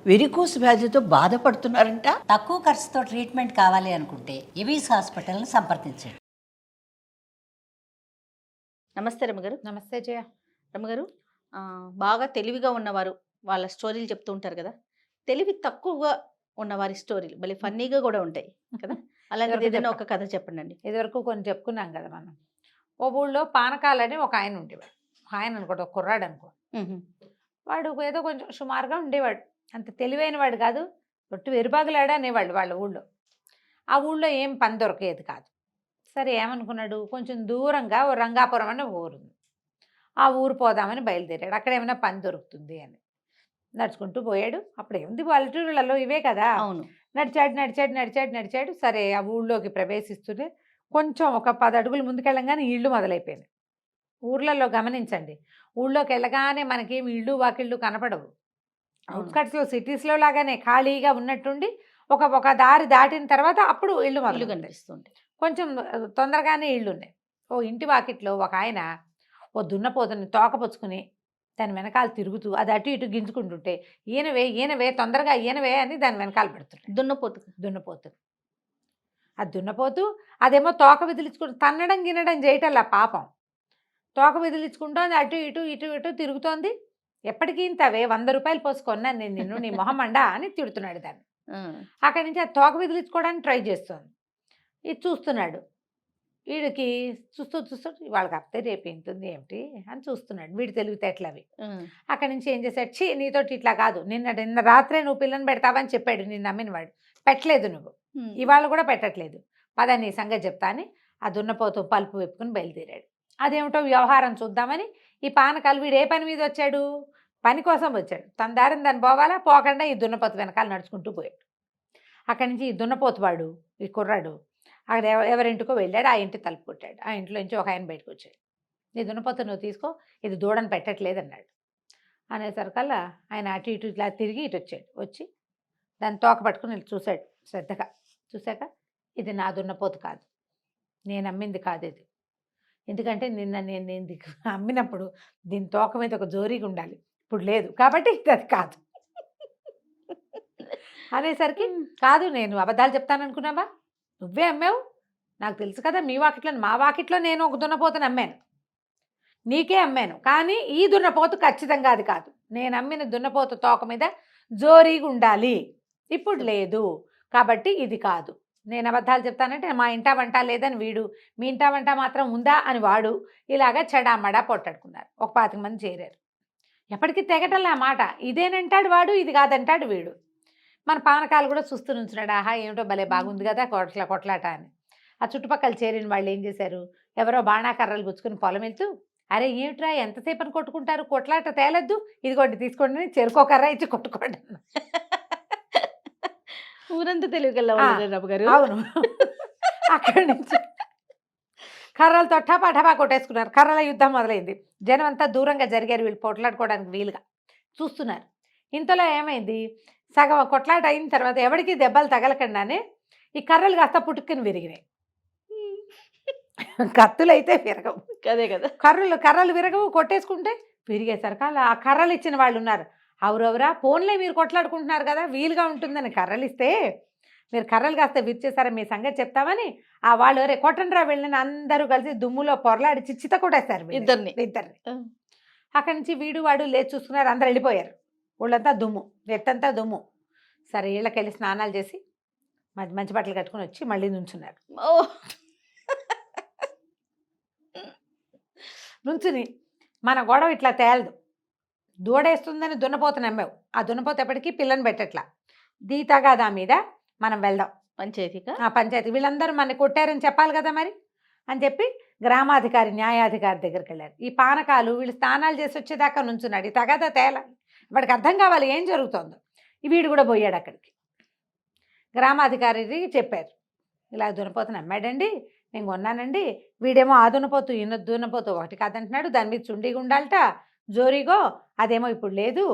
Varicose వ్యాధితో బాధపడుతున్నారంట. తక్కువ ఖర్చుతో ట్రీట్మెంట్ కావాలి అనుకుంటే ఎవిస్ హాస్పిటల్ని సంప్రదించండి. నమస్తే రమ్మగారు. నమస్తే జయ. రమ్మగారు, బాగా తెలివిగా ఉన్నవారు వాళ్ళ స్టోరీలు చెప్తూ ఉంటారు కదా. తెలివి తక్కువగా ఉన్నవారి స్టోరీలు భలే ఫన్నీగా కూడా ఉంటాయి కదా. అలాంటిది ఏదైనా ఒక కథ చెప్పండి అండి. ఇదివరకు కొన్ని చెప్పుకున్నాం కదా మనం. ఓ ఊళ్ళో పానకాలని ఒక ఆయన ఉండేవాడు. ఆయన అనుకోండి, ఒక కుర్రాడు అనుకో. వాడు ఏదో కొంచెం సుమారుగా ఉండేవాడు. అంత తెలివైన వాడు కాదు, ఒట్టు వెరుబాగులాడా అనేవాళ్ళు వాళ్ళ ఊళ్ళో. ఆ ఊళ్ళో ఏం పని దొరికేది కాదు. సరే ఏమనుకున్నాడు, కొంచెం దూరంగా ఓ రంగాపురం అనే ఊరు ఉంది. ఆ ఊరు పోదామని బయలుదేరాడు. అక్కడ ఏమైనా పని దొరుకుతుంది అని నడుచుకుంటూ పోయాడు. అప్పుడు ఏముంది, పల్లెటూళ్ళలో ఇవే కదా. అవును. నడిచాడు నడిచాడు నడిచాడు నడిచాడు. సరే ఆ ఊళ్ళోకి ప్రవేశిస్తూనే కొంచెం ఒక 10 అడుగులు ముందుకెళ్ళంగానే ఇళ్ళు మొదలైపోయినాయి. ఊర్లలో గమనించండి, ఊళ్ళోకి వెళ్ళగానే మనకేమి ఇళ్ళు వాకిళ్ళు కనపడవు. అవుట్స్కట్స్లో సిటీస్లో లాగానే ఖాళీగా ఉన్నట్టుండి ఒక దారి దాటిన తర్వాత అప్పుడు ఇళ్ళు మొదలు కనిపిస్తుంది. కొంచెం తొందరగానే ఇళ్ళు ఉన్నాయి. ఓ ఇంటి వాకిట్లో ఒక ఆయన ఓ దున్నపోతుని తోకపుచ్చుకుని దాని వెనకాల తిరుగుతూ అది అటు ఇటు గింజుకుంటుంటే ఈయనవే తొందరగా ఈయనవే అని దాని వెనకాల పెడుతున్నాడు. దున్నపోతు ఆ దున్నపోతు అదేమో తోక విదిలించుకుంటూ తన్నడం గినడం చేయటల్లా పాపం. తోక విదిలించుకుంటోంది, అటు ఇటు ఇటు ఇటు తిరుగుతోంది. ఎప్పటికీ ఇంతవే 100 రూపాయలు పోసుకున్నాను నేను నిన్ను, నీ మొహమండా అని తిడుతున్నాడు దాన్ని. అక్కడి నుంచి ఆ తోక విదిలించుకోవడానికి ట్రై చేస్తోంది. ఇది చూస్తున్నాడు. వీడికి చూస్తూ వాళ్ళకి అప్తే రేపు ఎంతుంది ఏమిటి అని చూస్తున్నాడు. వీడి తెలివితేటలు అవి. అక్కడి నుంచి ఏం చేశాడు, ఛీ నీతోటి ఇట్లా కాదు, నిన్న రాత్రే నువ్వు పిల్లని పెడతావని చెప్పాడు నిన్ను నమ్మినవాడు. పెట్టలేదు నువ్వు, ఇవాళ కూడా పెట్టట్లేదు. పద నీ సంగతి చెప్తా అని ఆ దున్నపోతు పలుపు వెప్పుకుని బయలుదేరాడు. అదేమిటో వ్యవహారం చూద్దామని ఈ పానకాలు వీడు ఏ పని మీద వచ్చాడు, పని కోసం వచ్చాడు. తన దారిని దాన్ని పోవాలా, పోకుండా ఈ దున్నపోతు వెనకాల నడుచుకుంటూ పోయాడు. అక్కడి నుంచి ఈ దున్నపోతు వాడు, ఈ కుర్రాడు అక్కడ ఎవరింటికో వెళ్ళాడు. ఆ ఇంటి తలుపు కొట్టాడు. ఆ ఇంట్లో నుంచి ఒక ఆయన బయటకు వచ్చాడు. నీ దున్నపోతు నువ్వు తీసుకో, ఇది దూడని పెట్టట్లేదు అన్నాడు. అనేసరికల్లా ఆయన అటు ఇటు ఇట్లా తిరిగి ఇటు వచ్చాడు. వచ్చి దాన్ని తోక పట్టుకుని చూశాడు శ్రద్ధగా. చూశాక ఇది నా దున్నపోతు కాదు, నేను అమ్మింది కాదు ఇది. ఎందుకంటే నేను అమ్మినప్పుడు దీని తోక మీద ఒక జోరీగా ఉండాలి, ఇప్పుడు లేదు కాబట్టి ఇది అది కాదు అనేసరికి, కాదు నేను అబద్ధాలు చెప్తాను అనుకున్నావా, నువ్వే అమ్మావు, నాకు తెలుసు కదా. మీ వాకిట్లో మా వాకిట్లో నేను ఒక దున్నపోతుని అమ్మాను, నీకే అమ్మాను. కానీ ఈ దున్నపోతు ఖచ్చితంగా అది కాదు. నేను అమ్మిన దున్నపోతు తోక మీద జోరీగా ఉండాలి, ఇప్పుడు లేదు కాబట్టి ఇది కాదు. నేను అబద్ధాలు చెప్తానంటే మా ఇంటా వంట లేదని వీడు, మీ ఇంటా వంట మాత్రం ఉందా అని వాడు, ఇలాగా చెడామడా పొట్టాడుకున్నారు. ఒక 25 మంది చేరారు. ఎప్పటికీ తెగటల్లా ఆ మాట. ఇదేనంటాడు వాడు, ఇది కాదంటాడు వీడు. మన పానకాలు కూడా చూస్తూ నుంచున్నాడు. ఆహా ఏమిటో భలే బాగుంది కదా కొట్లాట అని. ఆ చుట్టుపక్కల చేరిన వాళ్ళు ఏం చేశారు, ఎవరో బాణాకర్రలు పుచ్చుకుని పొలం వెళ్తూ, అరే ఏమిట్రా ఎంతసేపని కొట్టుకుంటారు, కొట్లాట తేలద్దు, ఇదిగోండి తీసుకోండి, చెరుకోకర్ర ఇచ్చి కొట్టుకోండి. ఊరంతా తెలివిగల గారు. అవును. అక్కడి నుంచి కర్రలతో టపా కొట్టేసుకున్నారు. కర్రల యుద్ధం మొదలైంది. జనం అంతా దూరంగా జరిగారు, వీళ్ళు కొట్లాడుకోవడానికి వీలుగా చూస్తున్నారు. ఇంతలో ఏమైంది, సగం కొట్లాట అయిన తర్వాత ఎవరికి దెబ్బలు తగలకుండానే ఈ కర్రలు కాస్త పుట్టుకుని విరిగినాయి. కత్తులు అయితే విరగవు, అదే కదా. కర్రలు విరగవు, కొట్టేసుకుంటే విరిగేసరికి ఆ కర్రలు ఇచ్చిన వాళ్ళు ఉన్నారు. అవురవరా ఫోన్లే మీరు కొట్లాడుకుంటున్నారు కదా, వీలుగా ఉంటుందని కర్రలు ఇస్తే మీరు కర్రలు కాస్త విరిచేసారా, మీ సంగతి చెప్తామని ఆ వాళ్ళు రే కొట్టండ్రా వెళ్ళిన అందరూ కలిసి దుమ్ములో పొరలాడి చిచ్చిత కొట్టేస్తారు ఇద్దరిని. అక్కడి నుంచి వీడు వాడు లేచి చూసుకున్నారు. అందరు వెళ్ళిపోయారు. ఊళ్ళంతా దుమ్ము, ఎత్తంతా దుమ్ము. సరే ఇళ్ళకి వెళ్ళి స్నానాలు చేసి మంచి బట్టలు కట్టుకుని వచ్చి మళ్ళీ నుంచున్నారు. నుంచుని మన గొడవ ఇట్లా తేలదు, దూడేస్తుందని దున్నపోతు నమ్మావు, ఆ దున్నపోత ఎప్పటికీ పిల్లని పెట్టట్లా, దీతగాదా మీద మనం వెళ్దాం పంచాయతీ. వీళ్ళందరూ మన కొట్టారని చెప్పాలి కదా మరి అని చెప్పి గ్రామాధికారి న్యాయాధికారి దగ్గరికి వెళ్ళారు. ఈ పానకాలు వీళ్ళు స్నానాలు చేసి వచ్చేదాకా నుంచున్నాడు. ఈ తగాదా తేలాలి, వాడికి అర్థం కావాలి ఏం జరుగుతుందో. వీడు కూడా పోయాడు అక్కడికి. గ్రామాధికారికి చెప్పారు, ఇలా దున్నపోతుని అమ్మాడండి, నేను కొన్నానండి. వీడేమో ఆ దున్నపోతు ఈయన దున్నపోతు ఒకటి కాదంటున్నాడు, దాని మీద చుండిగా ఉండాలట జోరీగో, అదేమో ఇప్పుడు లేదు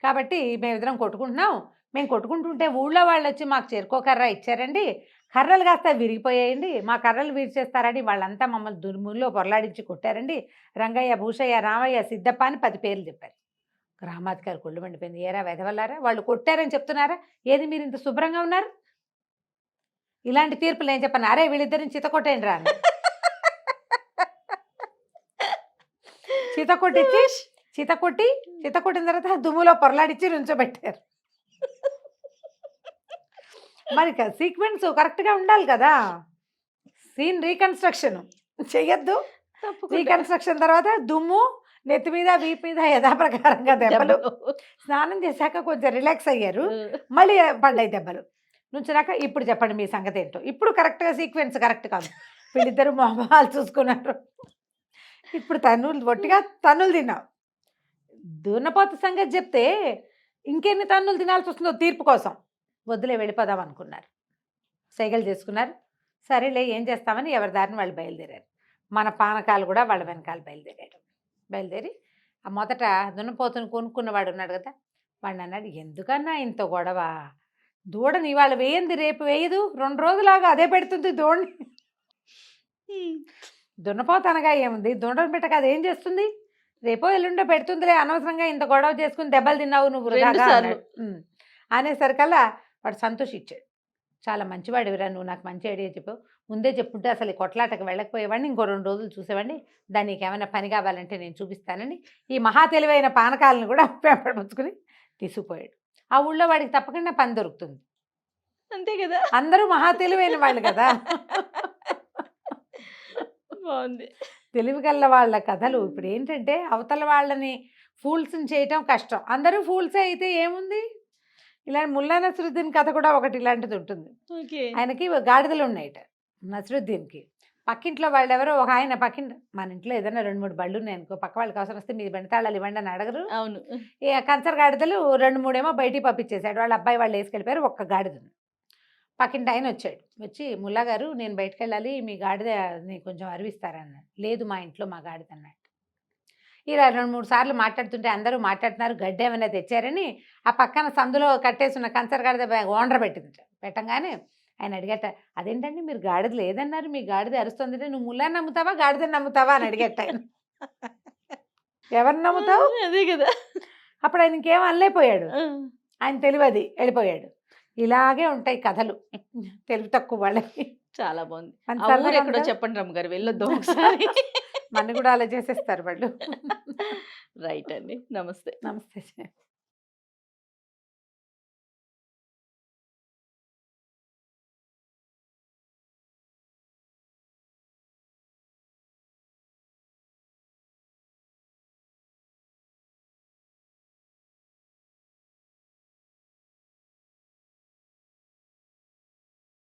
కాబట్టి మేమిద్దరం కొట్టుకుంటున్నాం. మేము కొట్టుకుంటుంటే ఊళ్ళో వాళ్ళు వచ్చి మాకు చెరుకోకర్ర ఇచ్చారండి, కర్రలు కాస్త విరిగిపోయాయండి, మా కర్రలు విరిచేస్తారని వాళ్ళంతా మమ్మల్ని దుర్ముల్లో పొరలాడించి కొట్టారండి. రంగయ్య, భూషయ్య, రామయ్య, సిద్ధప్ప అని 10 పేర్లు చెప్పారు. గ్రామాధికారి కొళ్ళు మండిపోయింది. ఏరా వెధవల్లారా, వాళ్ళు కొట్టారని చెప్తున్నారా? ఏది మీరు ఇంత శుభ్రంగా ఉన్నారు? ఇలాంటి తీర్పులు నేను చెప్పాను, అరే వీళ్ళిద్దరిని చితకొట్టేయండి రా అని. చితకొట్టిన తర్వాత దుమ్ములో పొరలాడిచ్చి నుంచోబెట్టారు. మరి సీక్వెన్స్ కరెక్ట్గా ఉండాలి కదా. సీన్ రీకన్స్ట్రక్షన్ చెయ్యొద్దు. రీకన్స్ట్రక్షన్ తర్వాత దుమ్ము నెత్తి మీద వీపు మీద యథాప్రకారంగా దెబ్బలు. స్నానం చేశాక కొంచెం రిలాక్స్ అయ్యారు, మళ్ళీ పడ్డాయి దెబ్బలు. నుంచినాక ఇప్పుడు చెప్పండి మీ సంగతి ఏంటో. ఇప్పుడు కరెక్ట్గా సీక్వెన్స్ కరెక్ట్ కాదు. వీళ్ళిద్దరు మొహాలు చూసుకున్నారు. ఇప్పుడు ఒట్టిగా తన్నులు తిన్నావు. దున్నపోత సంగతి చెప్తే ఇంకెన్ని తన్నులు తినాల్సి వస్తుందో తీర్పు కోసం. వద్దులే వెళ్ళిపోదాం అనుకున్నారు, సైకిల్ చేసుకున్నారు. సరేలే ఏం చేస్తామని ఎవరి దారిని వాళ్ళు బయలుదేరారు. మన పానకాలు కూడా వాళ్ళ వెనకాల బయలుదేరి ఆ మొదట దున్నపోతును కొనుక్కున్నవాడు ఉన్నాడు కదా, వాడిని అన్నాడు, ఎందుకన్నా ఇంత గొడవ, దూడని ఇవాళ వేయింది రేపు వేయదు, 2 రోజులాగా అదే పెడుతుంది దూడని. దున్నపోత అనగా ఏముంది, దూడని పెట్టక అదేం చేస్తుంది, రేపో ఎల్లుండో పెడుతుందిలే, అనవసరంగా ఇంత గొడవ చేసుకుని దెబ్బలు తిన్నావు నువ్వు అనేసరికల్లా వాడు సంతోషించాడు. చాలా మంచివాడివిరా నువ్వు, నాకు మంచి ఐడియా చెప్పావు, ముందే చెప్పుంటే అసలు ఈ కొట్లాటకు వెళ్ళకపోయేవాడిని, ఇంకో 2 రోజులు చూసేవాడిని, దానికి ఏమైనా పని కావాలంటే నేను చూపిస్తానని ఈ మహా తెలివైన పానకాలను కూడా పెంపడుపుచ్చుకుని తీసుకుపోయాడు. ఆ ఊళ్ళో వాడికి తప్పకుండా పని దొరుకుతుంది, అంతే కదా. అందరూ మహా తెలివైన వాళ్ళు కదా. బాగుంది. తెలివి గల్ల వాళ్ళ కథలు. ఇప్పుడు ఏంటంటే అవతల వాళ్ళని ఫూల్స్ని చేయటం కష్టం, అందరూ ఫూల్సే అయితే ఏముంది. ఇలాంటి ముల్లా నసరుద్దీన్ కథ కూడా ఒకటి ఇలాంటిది ఉంటుంది. ఆయనకి గాడిదలు ఉన్నాయట నసరుద్దీన్కి. పక్కింట్లో వాళ్ళు ఎవరో ఒక ఆయన, మన ఇంట్లో ఏదైనా 2-3 బళ్ళు ఉన్నాయి అనుకో, పక్క వాళ్ళకి అవసరం వస్తే మీ బండి తాళాలు ఇవ్వండి అని అడగరు. అవును. కంచర్ గాడిదలు 2-3 ఏమో బయటికి పంపించేశాడు. వాళ్ళ అబ్బాయి వాళ్ళు వేసుకెళ్ళిపోయారు. ఒక్క గాడిద పక్కింటి ఆయన వచ్చాడు. వచ్చి, ముల్లా గారు నేను బయటకు వెళ్ళాలి, మీ గాడిదని కొంచెం అరివిస్తారన్నాడు. లేదు మా ఇంట్లో మా గాడిద అన్నాడు. ఇలా 2-3 సార్లు మాట్లాడుతుంటే అందరూ మాట్లాడుతున్నారు, గడ్డి ఏమైనా తెచ్చారని ఆ పక్కన సందులో కట్టేసిన కంచర్ గాడిద ఓనర్ పెట్టంగానే ఆయన అడిగట, అదేంటండి మీరు గాడిద లేదన్నారు, మీ గాడిద అరుస్తుందంటే నువ్వు ముల్లా నమ్ముతావా గాడిదని నమ్ముతావా అని అడిగట ఆయన. ఎవరిని నమ్ముతావు, అదే కదా. అప్పుడు ఆయన ఇంకేం అనలేకపోయాడు, ఆయన తెలివది వెళ్ళిపోయాడు. ఇలాగే ఉంటాయి కథలు తెలివి తక్కువ వాళ్ళకి. చాలా బాగుంది. ఎక్కడో చెప్పండి రమ్మగారు, వెళ్ళొద్దాం ఒకసారి. మన కూడా అలా చేసేస్తారు వాళ్ళు. రైట్ అండి. నమస్తే. నమస్తే.